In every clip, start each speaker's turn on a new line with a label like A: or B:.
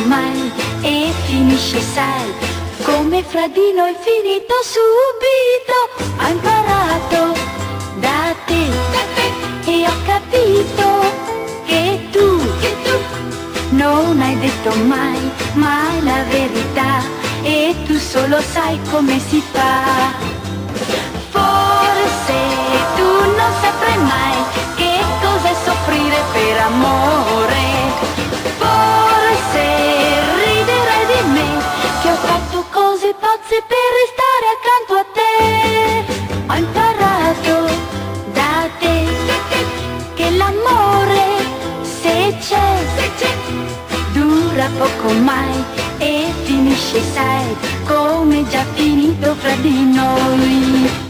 A: mai e finisce, sai, come fra di noi finito subito. Ho imparato da te e ho capito che tu non hai detto mai, mai la verità, e tu solo sai come si fa. Forse tu non saprai mai che cos'è soffrire per amore. Forse riderai di me che ho fatto cose pazze per restare accanto a te. Ho imparato da te che l'amore, se c'è, dura poco mai e finisce, sai, come già finito fra di noi.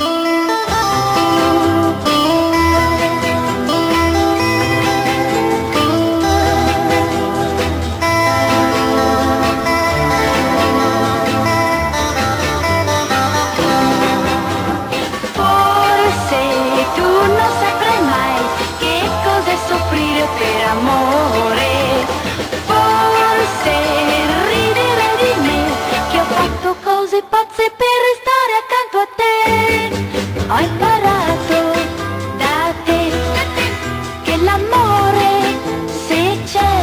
A: Forse tu non saprai mai che cos'è soffrire per amore. Forse riderai di me che ho fatto cose pazze per restare accanto a te. Ho imparato da te che l'amore, se c'è,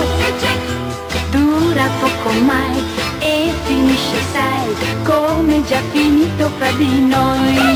A: dura poco mai e finisce, sai, come già finito fra di noi.